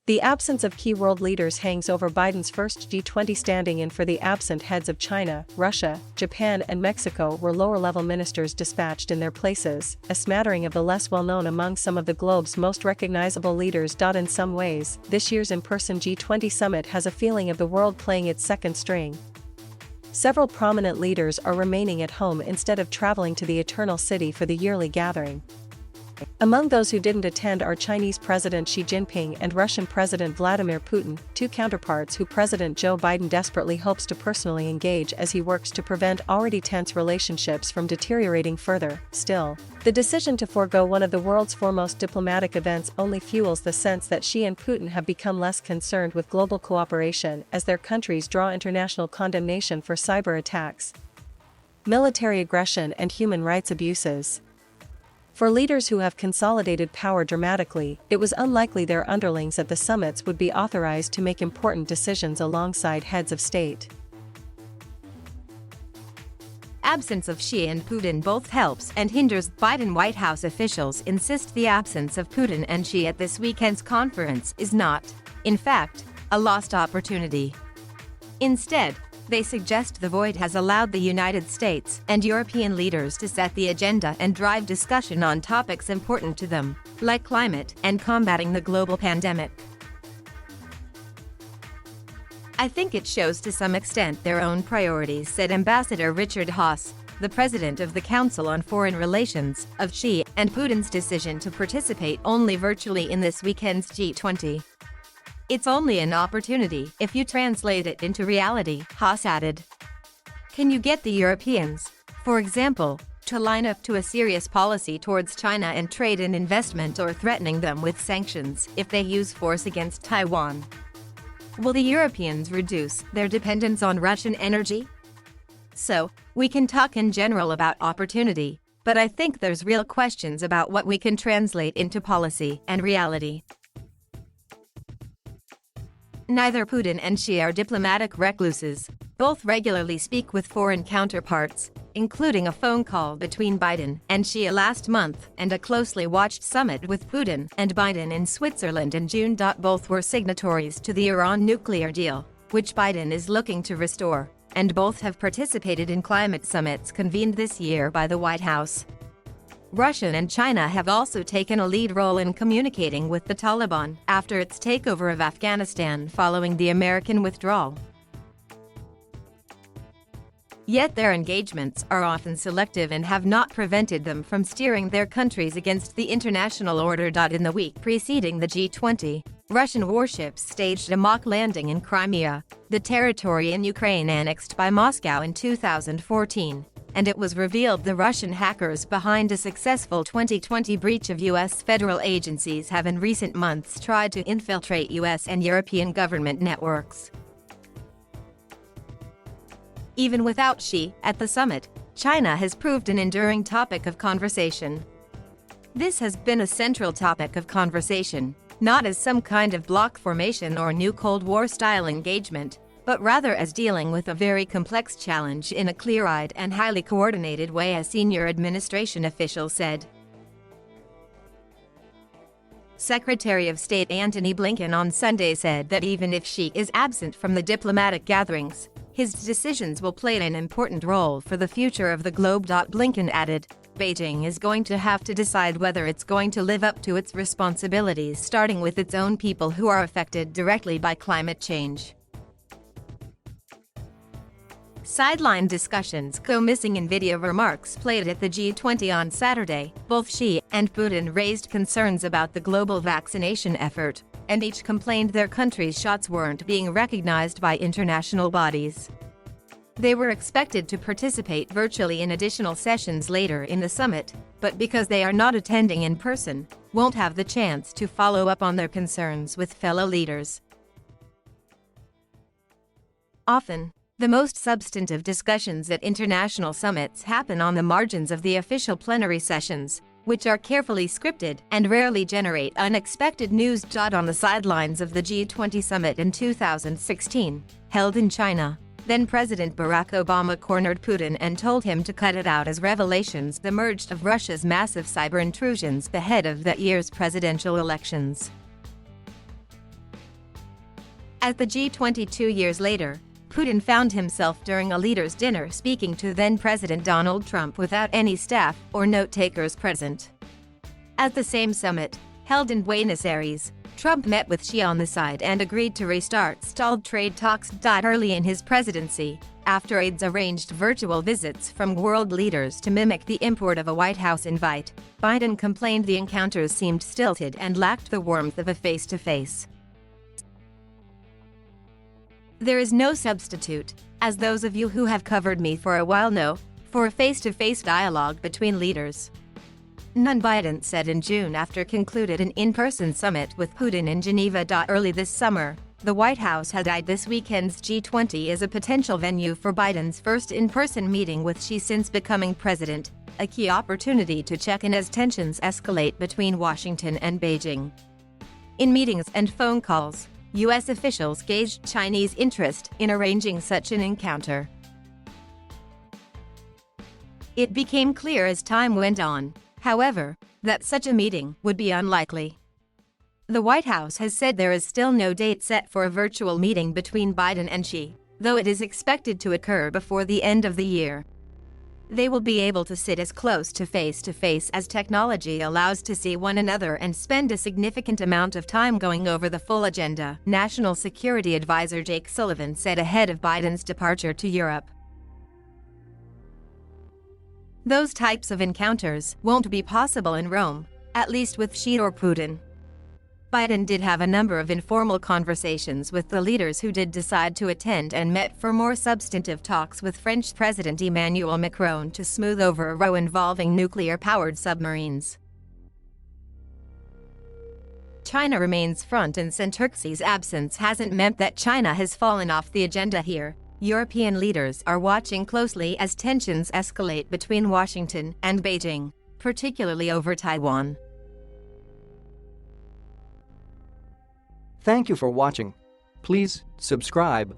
The absence of key world leaders hangs over Biden's first G20 standing-in for the absent heads of China, Russia, Japan and Mexico were lower-level ministers dispatched in their places, a smattering of the less well-known among some of the globe's most recognizable leaders. In some ways, this year's in-person G20 summit has a feeling of the world playing its second string. Several prominent leaders are remaining at home instead of traveling to the Eternal City for the yearly gathering. Among those who didn't attend are Chinese President Xi Jinping and Russian President Vladimir Putin, two counterparts who President Joe Biden desperately hopes to personally engage as he works to prevent already tense relationships from deteriorating further. Still, the decision to forego one of the world's foremost diplomatic events only fuels the sense that Xi and Putin have become less concerned with global cooperation as their countries draw international condemnation for cyber attacks, military aggression and human rights abuses. For leaders who have consolidated power dramatically, it was unlikely their underlings at the summits would be authorized to make important decisions alongside heads of state. Absence of Xi and Putin both helps and hinders. Biden White House officials insist the absence of Putin and Xi at this weekend's conference is not, in fact, a lost opportunity. Instead, they suggest the void has allowed the United States and European leaders to set the agenda and drive discussion on topics important to them, like climate and combating the global pandemic. I think it shows to some extent their own priorities, said Ambassador Richard Haass, the president of the Council on Foreign Relations, of Xi and Putin's decision to participate only virtually in this weekend's G20. It's only an opportunity if you translate it into reality, Haass added. Can you get the Europeans, for example, to line up to a serious policy towards China and trade and investment, or threatening them with sanctions if they use force against Taiwan? Will the Europeans reduce their dependence on Russian energy? So, we can talk in general about opportunity, but I think there's real questions about what we can translate into policy and reality. Neither Putin and Xi are diplomatic recluses. Both regularly speak with foreign counterparts, including a phone call between Biden and Xi last month and a closely watched summit with Putin and Biden in Switzerland in June. Both were signatories to the Iran nuclear deal, which Biden is looking to restore, and both have participated in climate summits convened this year by the White House. Russia and China have also taken a lead role in communicating with the Taliban after its takeover of Afghanistan following the American withdrawal. Yet their engagements are often selective and have not prevented them from steering their countries against the international order. In the week preceding the G20, Russian warships staged a mock landing in Crimea, the territory in Ukraine annexed by Moscow in 2014. And it was revealed the Russian hackers behind a successful 2020 breach of U.S. federal agencies have in recent months tried to infiltrate U.S. and European government networks. Even without Xi at the summit, China has proved an enduring topic of conversation. This has been a central topic of conversation, not as some kind of bloc formation or new Cold War-style engagement, but rather as dealing with a very complex challenge in a clear-eyed and highly coordinated way, a senior administration official said. Secretary of State Antony Blinken on Sunday said that even if Xi is absent from the diplomatic gatherings, his decisions will play an important role for the future of the globe. Blinken added, Beijing is going to have to decide whether it's going to live up to its responsibilities, starting with its own people who are affected directly by climate change. Sideline discussions go missing in video remarks played at the G20 on Saturday. Both Xi and Putin raised concerns about the global vaccination effort, and each complained their country's shots weren't being recognized by international bodies. They were expected to participate virtually in additional sessions later in the summit, but because they are not attending in person, won't have the chance to follow up on their concerns with fellow leaders. Often, the most substantive discussions at international summits happen on the margins of the official plenary sessions, which are carefully scripted and rarely generate unexpected news. On the sidelines of the G20 summit in 2016, held in China, then-President Barack Obama cornered Putin and told him to cut it out as revelations emerged of Russia's massive cyber intrusions ahead of that year's presidential elections. At the G20 2 years later, Putin found himself during a leaders' dinner speaking to then-President Donald Trump without any staff or note-takers present. At the same summit, held in Buenos Aires, Trump met with Xi on the side and agreed to restart stalled trade talks. Early in his presidency, after aides arranged virtual visits from world leaders to mimic the import of a White House invite, Biden complained the encounters seemed stilted and lacked the warmth of a face-to-face. There is no substitute, as those of you who have covered me for a while know, for a face-to-face dialogue between leaders. None, Biden said in June after concluded an in-person summit with Putin in Geneva. Early this summer, the White House had eyed this weekend's G20 as a potential venue for Biden's first in-person meeting with Xi since becoming president, a key opportunity to check in as tensions escalate between Washington and Beijing. In meetings and phone calls, U.S. officials gauged Chinese interest in arranging such an encounter. It became clear as time went on, however, that such a meeting would be unlikely. The White House has said there is still no date set for a virtual meeting between Biden and Xi, though it is expected to occur before the end of the year. They will be able to sit as close to face as technology allows to see one another and spend a significant amount of time going over the full agenda, National Security Advisor Jake Sullivan said ahead of Biden's departure to Europe. Those types of encounters won't be possible in Rome, at least with Xi or Putin. Biden did have a number of informal conversations with the leaders who did decide to attend and met for more substantive talks with French President Emmanuel Macron to smooth over a row involving nuclear-powered submarines. China remains front and center. Xi's absence hasn't meant that China has fallen off the agenda here. European leaders are watching closely as tensions escalate between Washington and Beijing, particularly over Taiwan. Thank you for watching. Please subscribe